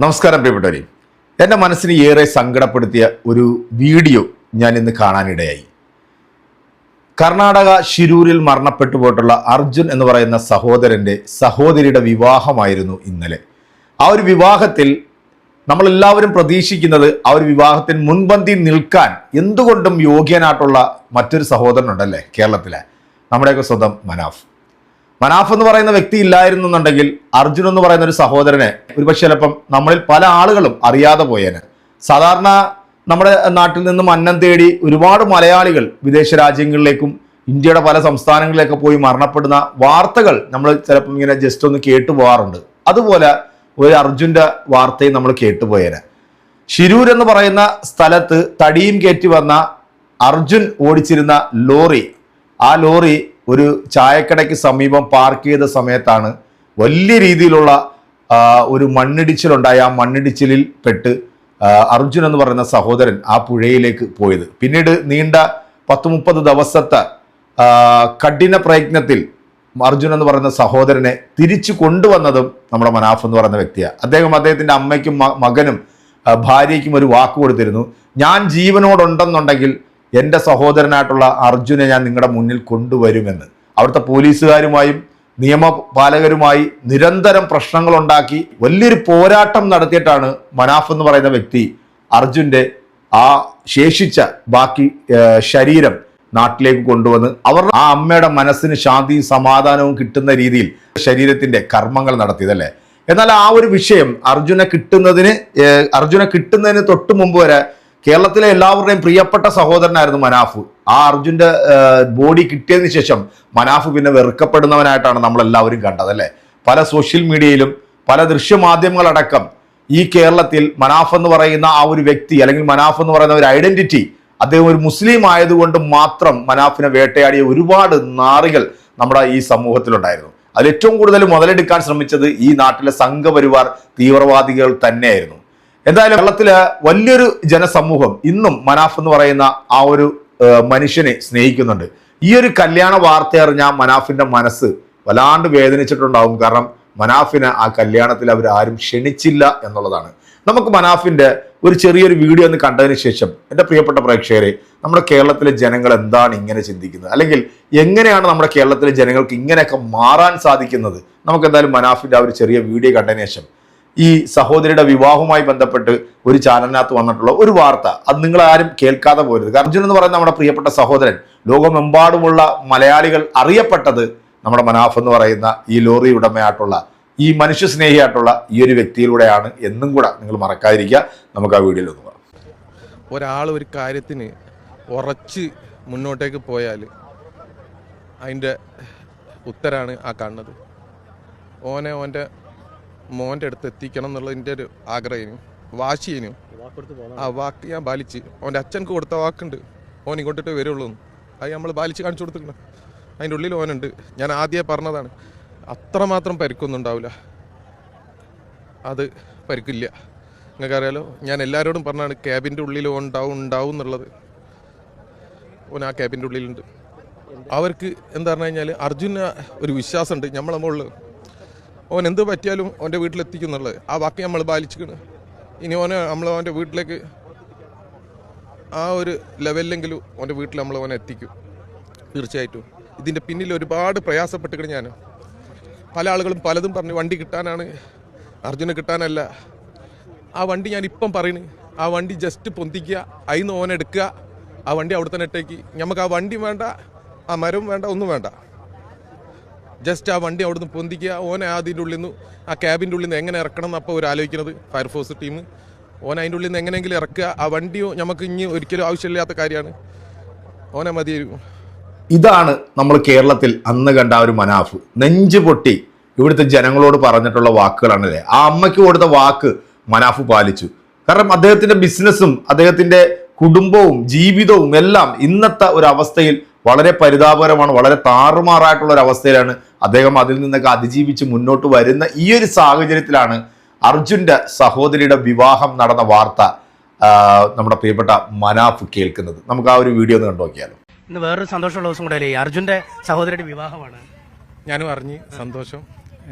നമസ്കാരം പ്രിയപ്പെട്ടവരെ, എൻ്റെ മനസ്സിന് ഏറെ സങ്കടപ്പെടുത്തിയ ഒരു വീഡിയോ ഞാൻ ഇന്ന് കാണാനിടയായി. കർണാടക ശിരൂരിൽ മരണപ്പെട്ടു പോയിട്ടുള്ള അർജുൻ എന്ന് പറയുന്ന സഹോദരിയുടെ വിവാഹമായിരുന്നു ഇന്നലെ. ആ ഒരു വിവാഹത്തിൽ നമ്മളെല്ലാവരും പ്രതീക്ഷിക്കുന്നത് ആ ഒരു വിവാഹത്തിന് മുൻപന്തിയിൽ നിൽക്കാൻ എന്തുകൊണ്ടും യോഗ്യനായിട്ടുള്ള മറ്റൊരു സഹോദരനുണ്ടല്ലേ കേരളത്തിലെ, നമ്മുടെയൊക്കെ സ്വന്തം മനാഫ് എന്ന് പറയുന്ന വ്യക്തി ഇല്ലായിരുന്നുണ്ടെങ്കിൽ അർജുൻ എന്ന് പറയുന്ന ഒരു സഹോദരനെ ഒരുപക്ഷെ ചിലപ്പം നമ്മളിൽ പല ആളുകളും അറിയാതെ പോയേനെ. സാധാരണ നമ്മുടെ നാട്ടിൽ നിന്നും അന്നം തേടി ഒരുപാട് മലയാളികൾ വിദേശ രാജ്യങ്ങളിലേക്കും ഇന്ത്യയുടെ പല സംസ്ഥാനങ്ങളിലേക്ക് പോയി മരണപ്പെടുന്ന വാർത്തകൾ നമ്മൾ ചിലപ്പം ഇങ്ങനെ ജസ്റ്റ് ഒന്ന് കേട്ടുപോകാറുണ്ട്. അതുപോലെ ഒരു അർജുൻ്റെ വാർത്തയും നമ്മൾ കേട്ടുപോയേനെ. ശിരൂർ എന്ന് പറയുന്ന സ്ഥലത്ത് തടിയും കയറ്റി വന്ന അർജുൻ ഓടിച്ചിരുന്ന ലോറി, ആ ലോറി ഒരു ചായക്കടയ്ക്ക് സമീപം പാർക്ക് ചെയ്ത സമയത്താണ് വലിയ രീതിയിലുള്ള ഒരു മണ്ണിടിച്ചിലുണ്ടായി. ആ മണ്ണിടിച്ചിലിൽ പെട്ട് അർജുൻ എന്ന് പറയുന്ന സഹോദരൻ ആ പുഴയിലേക്ക് പോയത്. പിന്നീട് നീണ്ട 10-30 ദിവസത്തെ കഠിന പ്രയത്നത്തിൽ അർജുൻ എന്ന് പറയുന്ന സഹോദരനെ തിരിച്ചു കൊണ്ടുവന്നതും നമ്മുടെ മനാഫ് എന്ന് പറയുന്ന വ്യക്തിയാണ്. അദ്ദേഹത്തിൻ്റെ അമ്മയ്ക്കും മകനും ഭാര്യയ്ക്കും ഒരു വാക്ക് കൊടുത്തിരുന്നു, ഞാൻ ജീവനോടുണ്ടെന്നുണ്ടെങ്കിൽ എൻ്റെ സഹോദരനായിട്ടുള്ള അർജുനെ ഞാൻ നിങ്ങളുടെ മുന്നിൽ കൊണ്ടുവരുമെന്ന്. അവിടുത്തെ പോലീസുകാരുമായും നിയമപാലകരുമായി നിരന്തരം പ്രശ്നങ്ങളുണ്ടാക്കി വലിയൊരു പോരാട്ടം നടത്തിയിട്ടാണ് മനാഫ് എന്ന് പറയുന്ന വ്യക്തി അർജുൻ്റെ ആ ശേഷിച്ച ബാക്കി ശരീരം നാട്ടിലേക്ക് കൊണ്ടുവന്ന് ആ അമ്മയുടെ മനസ്സിന് ശാന്തിയും സമാധാനവും കിട്ടുന്ന രീതിയിൽ ശരീരത്തിൻ്റെ കർമ്മങ്ങൾ നടത്തിയതല്ലേ. എന്നാൽ ആ ഒരു വിഷയം അർജുനെ കിട്ടുന്നതിന് തൊട്ട് മുമ്പ് വരെ കേരളത്തിലെ എല്ലാവരുടെയും പ്രിയപ്പെട്ട സഹോദരനായിരുന്നു മനാഫ്. ആ അർജുൻ്റെ ബോഡി കിട്ടിയതിന് ശേഷം മനാഫ് പിന്നെ വെറുക്കപ്പെടുന്നവനായിട്ടാണ് നമ്മളെല്ലാവരും കണ്ടത് അല്ലേ. പല സോഷ്യൽ മീഡിയയിലും പല ദൃശ്യമാധ്യമങ്ങളടക്കം ഈ കേരളത്തിൽ മനാഫ് എന്ന് പറയുന്ന ആ ഒരു വ്യക്തി, അല്ലെങ്കിൽ മനാഫ് എന്ന് പറയുന്ന ഒരു ഐഡന്റിറ്റി, അദ്ദേഹം ഒരു മുസ്ലിം ആയതുകൊണ്ട് മാത്രം മനാഫിനെ വേട്ടയാടിയ ഒരുപാട് നാറികൾ നമ്മുടെ ഈ സമൂഹത്തിലുണ്ടായിരുന്നു. അതിൽ ഏറ്റവും കൂടുതൽ മുതലെടുക്കാൻ ശ്രമിച്ചത് ഈ നാട്ടിലെ സംഘപരിവാർ തീവ്രവാദികൾ തന്നെയായിരുന്നു. എന്തായാലും കേരളത്തിലെ വലിയൊരു ജനസമൂഹം ഇന്നും മനാഫ് എന്ന് പറയുന്ന ആ ഒരു മനുഷ്യനെ സ്നേഹിക്കുന്നുണ്ട്. ഈ ഒരു കല്യാണ വാർത്ത അറിഞ്ഞ മനാഫിന്റെ മനസ്സ് വല്ലാണ്ട് വേദനിച്ചിട്ടുണ്ടാവും. കാരണം മനാഫിനെ ആ കല്യാണത്തിൽ അവർ ആരും ക്ഷണിച്ചില്ല എന്നുള്ളതാണ്. നമുക്ക് മനാഫിന്റെ ഒരു ചെറിയൊരു വീഡിയോ ഒന്ന് കണ്ടതിന് ശേഷം എൻ്റെ പ്രിയപ്പെട്ട പ്രേക്ഷകരെ, നമ്മുടെ കേരളത്തിലെ ജനങ്ങൾ എന്താണ് ഇങ്ങനെ ചിന്തിക്കുന്നത്, അല്ലെങ്കിൽ എങ്ങനെയാണ് നമ്മുടെ കേരളത്തിലെ ജനങ്ങൾക്ക് ഇങ്ങനെയൊക്കെ മാറാൻ സാധിക്കുന്നത്, നമുക്ക് എന്തായാലും മനാഫിന്റെ ആ ഒരു ചെറിയ വീഡിയോ കണ്ടതിന് ശേഷം ഈ സഹോദരിയുടെ വിവാഹവുമായി ബന്ധപ്പെട്ട് ഒരു ചാനലിനകത്ത് വന്നിട്ടുള്ള ഒരു വാർത്ത, അത് നിങ്ങൾ ആരും കേൾക്കാതെ പോരുത്. അർജുൻ എന്ന് പറയുന്ന നമ്മുടെ പ്രിയപ്പെട്ട സഹോദരൻ ലോകമെമ്പാടുമുള്ള മലയാളികൾ അറിയപ്പെട്ടത് നമ്മുടെ മനാഫ് എന്ന് പറയുന്ന ഈ ലോറി ഉടമയായിട്ടുള്ള ഈ മനുഷ്യസ്നേഹിയായിട്ടുള്ള ഈ ഒരു വ്യക്തിയിലൂടെയാണ് എന്നും കൂടെ നിങ്ങൾ മറക്കാതിരിക്കുക. നമുക്ക് ആ വീഡിയോയിൽ ഒന്ന് പോകാം. ഒരാൾ ഒരു കാര്യത്തിന് ഉറച്ച് മുന്നോട്ടേക്ക് പോയാൽ അതിൻ്റെ ഉത്തരാണ് ആ കാണുന്നത്. ഓൻ്റെ മോൻ്റെ അടുത്ത് എത്തിക്കണം എന്നുള്ളതിൻ്റെ ഒരു ആഗ്രഹം, വാശിയനും ആ വാക്ക് ഞാൻ പാലിച്ച്. ഓൻ്റെ അച്ഛനക്ക് കൊടുത്ത വാക്കുണ്ട്, ഓൻ ഇങ്ങോട്ടിട്ട് വരുള്ളൂ, അത് നമ്മൾ പാലിച്ച് കാണിച്ചു കൊടുത്തിട്ടുണ്ട്. അതിൻ്റെ ഉള്ളിൽ ഓനുണ്ട്. ഞാൻ ആദ്യമേ പറഞ്ഞതാണ്, അത്രമാത്രം പരിക്കൊന്നും ഉണ്ടാവില്ല, അത് പരിക്കില്ല. നിങ്ങൾക്കറിയാലോ, ഞാൻ എല്ലാവരോടും പറഞ്ഞാണ് ക്യാബിൻ്റെ ഉള്ളിൽ ഉണ്ടാവും എന്നുള്ളത്. ഓൻ ആ ക്യാബിൻ്റെ ഉള്ളിലുണ്ട്. അവർക്ക് എന്താ പറഞ്ഞു കഴിഞ്ഞാൽ അർജുന ഒരു വിശ്വാസമുണ്ട് നമ്മളെ മുകളിൽ, ഓൻ എന്ത് പറ്റിയാലും ഓൻ്റെ വീട്ടിലെത്തിക്കും എന്നുള്ളത്. ആ വാക്ക് നമ്മൾ പാലിച്ചിരിക്കണം. ഇനി ഓൻ്റെ വീട്ടിലേക്ക് ആ ഒരു ലെവലിലെങ്കിലും ഓൻ്റെ വീട്ടിൽ ഓനെ എത്തിക്കും തീർച്ചയായിട്ടും. ഇതിൻ്റെ പിന്നിൽ ഒരുപാട് പ്രയാസപ്പെട്ടിരിക്കണം ഞാൻ. പല ആളുകളും പലതും പറഞ്ഞു, വണ്ടി കിട്ടാനാണ്, അർജുനെ കിട്ടാനല്ല. ആ വണ്ടി ഞാൻ ഇപ്പം പറയുന്നു, ആ വണ്ടി ജസ്റ്റ് പൊന്തിക്കുക, അതിന്ന് ഓനെടുക്കുക, ആ വണ്ടി അവിടെ തന്നെ ഇട്ടേക്ക്. നമുക്ക് ആ വണ്ടി വേണ്ട, ആ മരവും വേണ്ട, ഒന്നും വേണ്ട, ജസ്റ്റ് ആ വണ്ടി അവിടുന്ന് പൊന്തിക്കുക. ഓനെ അതിൻ്റെ ഉള്ളിൽ നിന്ന്, ആ ക്യാബിൻ്റെ ഉള്ളിൽ നിന്ന് എങ്ങനെ ഇറക്കണം എന്ന് അപ്പോൾ ആലോചിക്കുന്നത് ഫയർഫോഴ്സ് ടീം. ഓനെ അതിൻ്റെ ഉള്ളിൽ നിന്ന് എങ്ങനെയെങ്കിലും ഇറക്കുക. ആ വണ്ടിയോ നമുക്ക് ഇനി ഒരിക്കലും ആവശ്യമില്ലാത്ത കാര്യമാണ്, ഓനെ മതിയായിരിക്കും. ഇതാണ് നമ്മൾ കേരളത്തിൽ അന്ന് കണ്ട ഒരു മനാഫ്. നെഞ്ചു പൊട്ടി ഇവിടുത്തെ ജനങ്ങളോട് പറഞ്ഞിട്ടുള്ള വാക്കുകളാണല്ലേ. ആ അമ്മയ്ക്ക് കൊടുത്ത വാക്ക് മനാഫ് പാലിച്ചു. കാരണം അദ്ദേഹത്തിന്റെ ബിസിനസ്സും അദ്ദേഹത്തിന്റെ കുടുംബവും ജീവിതവും എല്ലാം ഇന്നത്തെ ഒരു അവസ്ഥയിൽ വളരെ പരിതാപകരമാണ്, വളരെ താറുമാറായിട്ടുള്ള ഒരു അവസ്ഥയിലാണ് അദ്ദേഹം അതിൽ നിന്നൊക്കെ അതിജീവിച്ച് മുന്നോട്ട് വരുന്ന ഈ ഒരു സാഹചര്യത്തിലാണ് അർജുൻ്റെ സഹോദരിയുടെ വിവാഹം നടന്ന വാർത്ത നമ്മുടെ പ്രിയപ്പെട്ട മനാഫ് കേൾക്കുന്നത്. നമുക്ക് ആ ഒരു വീഡിയോ ഒന്ന് കണ്ടു നോക്കിയാലോ. ഇന്ന് വേറൊരു സന്തോഷമുള്ള ദിവസം കൂടെ അല്ലേ, അർജുൻ്റെ സഹോദരിയുടെ വിവാഹമാണ്. ഞാനും അറിഞ്ഞ് സന്തോഷം.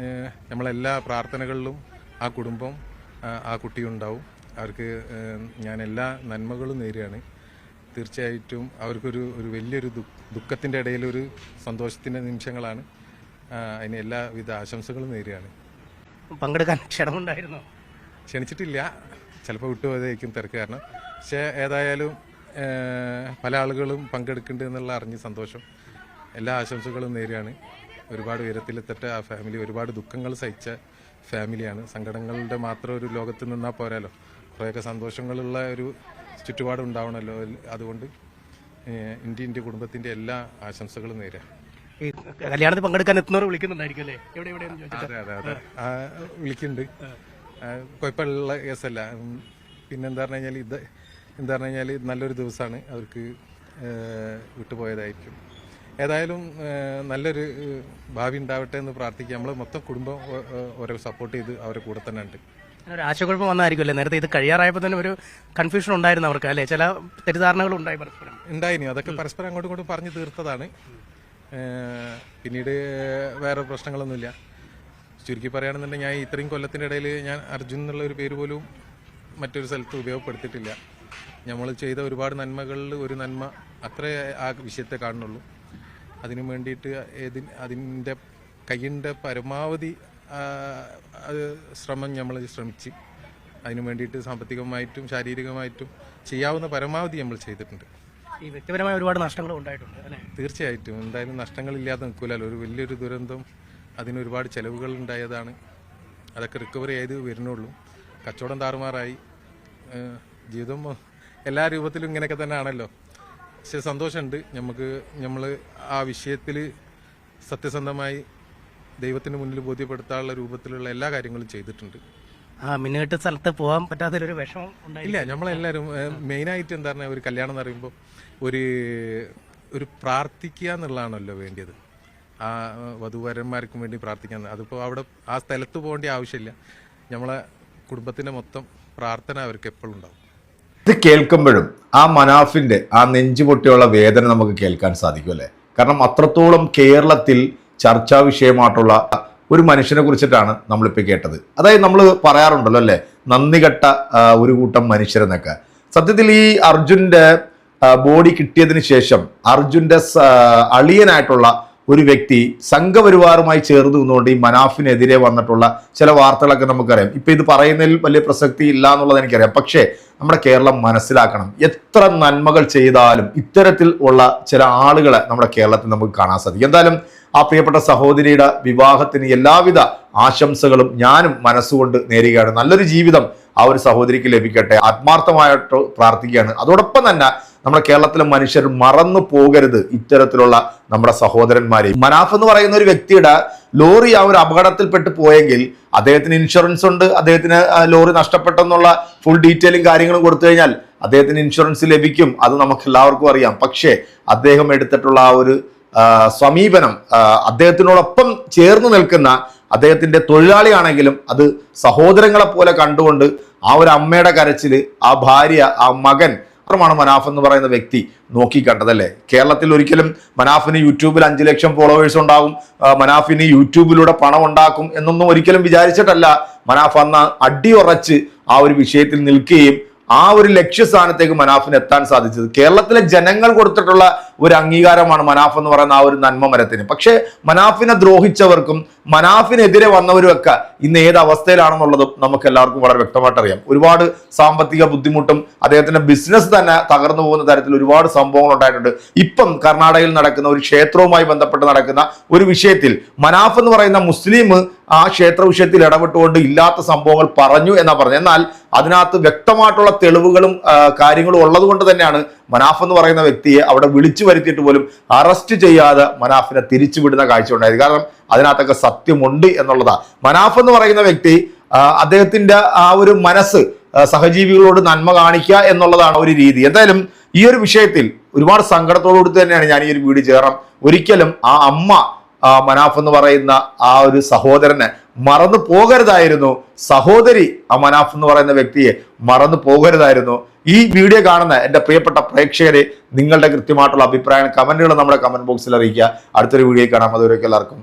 നമ്മളെല്ലാ പ്രാർത്ഥനകളിലും ആ കുടുംബം ആ കുട്ടിയുണ്ടാവും. അവർക്ക് ഞാൻ എല്ലാ നന്മകളും നേരുകയാണ്. തീർച്ചയായിട്ടും അവർക്കൊരു വലിയൊരു ദുഃഖത്തിൻ്റെ ഇടയിലൊരു സന്തോഷത്തിൻ്റെ നിമിഷങ്ങളാണ്. അതിന് എല്ലാവിധ ആശംസകളും നേരുകയാണ്. പങ്കെടുക്കാൻ ക്ഷണമുണ്ടായിരുന്നോ? ക്ഷണിച്ചിട്ടില്ല, ചിലപ്പോൾ വിട്ടുപോയതായിരിക്കും തിരക്ക് കാരണം. പക്ഷേ ഏതായാലും പല ആളുകളും പങ്കെടുക്കുന്നുണ്ട് എന്നുള്ള അറിഞ്ഞ് സന്തോഷം. എല്ലാ ആശംസകളും നേരുകയാണ്. ഒരുപാട് ഉയരത്തിലെത്തട്ടെ ആ ഫാമിലി. ഒരുപാട് ദുഃഖങ്ങൾ സഹിച്ച ഫാമിലിയാണ്. സങ്കടങ്ങളുടെ മാത്രം ഒരു ലോകത്ത് നിന്നാൽ പോരാലോ, കുറേയൊക്കെ സന്തോഷങ്ങളുള്ള ഒരു ചുറ്റുപാടുണ്ടാവണമല്ലോ. അതുകൊണ്ട് എൻ്റെ കുടുംബത്തിൻ്റെ എല്ലാ ആശംസകളും നേരുക. ഈ കല്യാണത്തിൽ പങ്കെടുക്കാൻ എത്തുന്നവർ വിളിക്കുന്നുണ്ടായിരിക്കും അല്ലേ? അതെ വിളിക്കുന്നുണ്ട്. കുഴപ്പമുള്ള കേസല്ല. പിന്നെന്താ പറഞ്ഞു കഴിഞ്ഞാൽ നല്ലൊരു ദിവസമാണ്. അവർക്ക് വിട്ടുപോയതായിരിക്കും. ഏതായാലും നല്ലൊരു ഭാവി ഉണ്ടാവട്ടെ എന്ന് പ്രാർത്ഥിക്കുക. നമ്മൾ മൊത്തം കുടുംബം ഓരോ സപ്പോർട്ട് ചെയ്ത് അവരുടെ കൂടെ തന്നെ ഉണ്ട്. ഒരു ആശയക്കുഴപ്പം വന്നായിരിക്കും അല്ലേ? നേരത്തെ ഇത് കഴിയാറായപ്പോൾ തന്നെ ഒരു കൺഫ്യൂഷൻ ഉണ്ടായിരുന്നു അവർക്ക് അല്ലേ? ചില തെറ്റിദ്ധാരണകൾ ഉണ്ടായി പരസ്പരം. ഉണ്ടായിനി, അതൊക്കെ പരസ്പരം അങ്ങോട്ടും ഇങ്ങോട്ടും പറഞ്ഞു തീർത്തതാണ്. പിന്നീട് വേറെ പ്രശ്നങ്ങളൊന്നുമില്ല. ചുരുക്കി പറയുകയാണെന്നുണ്ടെങ്കിൽ ഞാൻ ഇത്രയും കൊല്ലത്തിൻ്റെ ഇടയിൽ ഞാൻ അർജുൻ എന്നുള്ള ഒരു പേര് പോലും മറ്റൊരു സ്ഥലത്ത് ഉപയോഗപ്പെടുത്തിയിട്ടില്ല. നമ്മൾ ചെയ്ത ഒരുപാട് നന്മകളിൽ ഒരു നന്മ അത്രേ ആ വിഷയത്തെ കാണുന്നുള്ളൂ. അതിനു വേണ്ടിയിട്ട് അതിൻ്റെ കയ്യിൻ്റെ പരമാവധി ശ്രമം നമ്മൾ ശ്രമിച്ച് അതിനു വേണ്ടിയിട്ട് സാമ്പത്തികമായിട്ടും ശാരീരികമായിട്ടും ചെയ്യാവുന്ന പരമാവധി നമ്മൾ ചെയ്തിട്ടുണ്ട്. ഈ വ്യക്തിപരമായ ഒരുപാട് നഷ്ടങ്ങളും ഉണ്ടായിട്ടുണ്ട് അല്ലേ? തീർച്ചയായിട്ടും എന്തായാലും നഷ്ടങ്ങളില്ലാതെ നിൽക്കില്ലല്ലോ. ഒരു വലിയൊരു ദുരന്തം, അതിനൊരുപാട് ചിലവുകൾ ഉണ്ടായതാണ്. അതൊക്കെ റിക്കവറി ചെയ്ത് വരുന്നുള്ളൂ. കച്ചവടം താറുമാറായി, ജീവിതം എല്ലാ രൂപത്തിലും ഇങ്ങനെയൊക്കെ തന്നെ ആണല്ലോ. പക്ഷെ സന്തോഷമുണ്ട്. നമ്മൾ ആ വിഷയത്തിൽ സത്യസന്ധമായി ദൈവത്തിന് മുന്നിൽ ബോധ്യപ്പെടുത്താനുള്ള രൂപത്തിലുള്ള എല്ലാ കാര്യങ്ങളും ചെയ്തിട്ടുണ്ട്. മുന്നോട്ട് സ്ഥലത്ത് പോകാൻ പറ്റാത്തൊരു വിഷമം ഇല്ല. നമ്മളെല്ലാവരും മെയിനായിട്ട് എന്താ പറയുക, ഒരു കല്യാണം എന്ന് പറയുമ്പോൾ ഒരു പ്രാർത്ഥിക്കുക എന്നുള്ളതാണല്ലോ വേണ്ടിയത്. ആ വധുവരന്മാർക്കും വേണ്ടി പ്രാർത്ഥിക്കാൻ. അതിപ്പോൾ അവിടെ ആ സ്ഥലത്ത് പോകേണ്ട ആവശ്യമില്ല. നമ്മളെ കുടുംബത്തിൻ്റെ മൊത്തം പ്രാർത്ഥന അവർക്ക് എപ്പോഴും ഉണ്ടാവും. ഇത് കേൾക്കുമ്പോഴും ആ മനാഫിന്റെ ആ നെഞ്ചുപൊട്ടിയുള്ള വേദന നമുക്ക് കേൾക്കാൻ സാധിക്കും അല്ലേ? കാരണം അത്രത്തോളം കേരളത്തിൽ ചർച്ചാ വിഷയമായിട്ടുള്ള ഒരു മനുഷ്യനെ കുറിച്ചിട്ടാണ് നമ്മളിപ്പോൾ കേട്ടത്. അതായത് നമ്മൾ പറയാറുണ്ടല്ലോ അല്ലേ, നന്ദി കെട്ട ഒരു കൂട്ടം മനുഷ്യരെന്നൊക്കെ. സത്യത്തിൽ ഈ അർജുൻ്റെ ബോഡി കിട്ടിയതിന് ശേഷം അർജുൻ്റെ അളിയനായിട്ടുള്ള ഒരു വ്യക്തി സംഘപരിവാറുമായി ചേർന്ന് നിന്നുകൊണ്ട് ഈ മനാഫിനെതിരെ വന്നിട്ടുള്ള ചില വാർത്തകളൊക്കെ നമുക്കറിയാം. ഇപ്പം ഇത് പറയുന്നതിൽ വലിയ പ്രസക്തി ഇല്ല എന്നുള്ളത് എനിക്കറിയാം. പക്ഷേ നമ്മുടെ കേരളം മനസ്സിലാക്കണം, എത്ര നന്മകൾ ചെയ്താലും ഇത്തരത്തിൽ ഉള്ള ചില ആളുകളെ നമ്മുടെ കേരളത്തിൽ നമുക്ക് കാണാൻ സാധിക്കും. എന്തായാലും ആ പ്രിയപ്പെട്ട സഹോദരിയുടെ വിവാഹത്തിന് എല്ലാവിധ ആശംസകളും ഞാനും മനസ്സുകൊണ്ട് നേരുകയാണ്. നല്ലൊരു ജീവിതം ആ ഒരു സഹോദരിക്ക് ലഭിക്കട്ടെ, ആത്മാർത്ഥമായിട്ട് പ്രാർത്ഥിക്കുകയാണ്. അതോടൊപ്പം തന്നെ നമ്മുടെ കേരളത്തിലെ മനുഷ്യർ മറന്നു പോകരുത് ഇത്തരത്തിലുള്ള നമ്മുടെ സഹോദരന്മാരെ. മനാഫ് എന്ന് പറയുന്ന ഒരു വ്യക്തിയുടെ ലോറി ആ ഒരു അപകടത്തിൽപ്പെട്ട് പോയെങ്കിൽ അദ്ദേഹത്തിന് ഇൻഷുറൻസ് ഉണ്ട്. അദ്ദേഹത്തിന് ലോറി നഷ്ടപ്പെട്ടെന്നുള്ള ഫുൾ ഡീറ്റെയിലും കാര്യങ്ങളും കൊടുത്തു കഴിഞ്ഞാൽ അദ്ദേഹത്തിന് ഇൻഷുറൻസ് ലഭിക്കും. അത് നമുക്ക് എല്ലാവർക്കും അറിയാം. പക്ഷേ അദ്ദേഹം എടുത്തിട്ടുള്ള ആ ഒരു സമീപനം, അദ്ദേഹത്തിനോടൊപ്പം ചേർന്ന് നിൽക്കുന്ന അദ്ദേഹത്തിന്റെ തൊഴിലാളിയാണെങ്കിലും അത് സഹോദരങ്ങളെ പോലെ കണ്ടുകൊണ്ട് ആ ഒരു അമ്മയുടെ കരച്ചില്, ആ ഭാര്യ, ആ മകൻ ാണ് മനാഫ് എന്ന് പറയുന്ന വ്യക്തി നോക്കിക്കണ്ടതല്ലേ. കേരളത്തിൽ ഒരിക്കലും മനാഫിന് യൂട്യൂബിൽ 5 ലക്ഷം ഫോളോവേഴ്സ് ഉണ്ടാകും, മനാഫിന് യൂട്യൂബിലൂടെ പണം ഉണ്ടാക്കും എന്നൊന്നും ഒരിക്കലും വിചാരിച്ചിട്ടല്ല മനാഫ് അന്ന് അടിയുറച്ച് ആ ഒരു വിഷയത്തിൽ നിൽക്കുകയും ആ ഒരു ലക്ഷ്യസ്ഥാനത്തേക്ക് മനാഫിന് എത്താൻ സാധിച്ചത്. കേരളത്തിലെ ജനങ്ങൾ കൊടുത്തിട്ടുള്ള ഒരു അംഗീകാരമാണ് മനാഫ് എന്ന് പറയുന്ന ആ ഒരു നന്മ മരത്തിന്. പക്ഷേ മനാഫിനെ ദ്രോഹിച്ചവർക്കും മനാഫിനെതിരെ വന്നവരുമൊക്കെ ഇന്ന് ഏത് അവസ്ഥയിലാണെന്നുള്ളതും നമുക്ക് എല്ലാവർക്കും വളരെ വ്യക്തമായിട്ട് അറിയാം. ഒരുപാട് സാമ്പത്തിക ബുദ്ധിമുട്ടും അദ്ദേഹത്തിന്റെ ബിസിനസ് തന്നെ തകർന്നു പോകുന്ന തരത്തിൽ ഒരുപാട് സംഭവങ്ങൾ ഉണ്ടായിട്ടുണ്ട്. ഇപ്പം കർണാടകയിൽ നടക്കുന്ന ഒരു ക്ഷേത്രവുമായി ബന്ധപ്പെട്ട് നടക്കുന്ന ഒരു വിഷയത്തിൽ മനാഫ് എന്ന് പറയുന്ന മുസ്ലിം ആ ക്ഷേത്ര വിഷയത്തിൽ ഇടപെട്ടുകൊണ്ട് ഇല്ലാത്ത സംഭവങ്ങൾ പറഞ്ഞു എന്നാ പറഞ്ഞു. എന്നാൽ അതിനകത്ത് വ്യക്തമായിട്ടുള്ള തെളിവുകളും കാര്യങ്ങളും ഉള്ളത് കൊണ്ട് തന്നെയാണ് മനാഫ് എന്ന് പറയുന്ന വ്യക്തിയെ അവിടെ വിളിച്ചു വരുത്തിയിട്ട് പോലും അറസ്റ്റ് ചെയ്യാതെ മനാഫിനെ തിരിച്ചുവിടുന്ന കാഴ്ച ഉണ്ടായത്. കാരണം അതിനകത്തൊക്കെ സത്യമുണ്ട് എന്നുള്ളതാ. മനാഫ് എന്ന് പറയുന്ന വ്യക്തി അദ്ദേഹത്തിന്റെ ആ ഒരു മനസ്സ് സഹജീവികളോട് നന്മ കാണിക്കുക എന്നുള്ളതാണ് ഒരു രീതി. എന്തായാലും ഈ ഒരു വിഷയത്തിൽ ഒരുപാട് സങ്കടത്തോടുകൂടി തന്നെയാണ് ഞാൻ ഈ ഒരു വീഡിയോ ചേർണം. ഒരിക്കലും ആ അമ്മ മനാഫ് എന്ന് പറയുന്ന ആ ഒരു സഹോദരനെ മറന്നു പോകരുതായിരുന്നു. സഹോദരി ആ മനാഫ് എന്ന് പറയുന്ന വ്യക്തിയെ മറന്നു പോകരുതായിരുന്നു. ഈ വീഡിയോ കാണുന്ന എൻ്റെ പ്രിയപ്പെട്ട പ്രേക്ഷകരെ നിങ്ങളുടെ കൃത്യമായിട്ടുള്ള അഭിപ്രായം കമന്റുകൾ നമ്മുടെ കമന്റ് ബോക്സിൽ അറിയിക്കുക. അടുത്തൊരു വീഡിയോ കാണാം. അതുവരെയൊക്കെ എല്ലാവർക്കും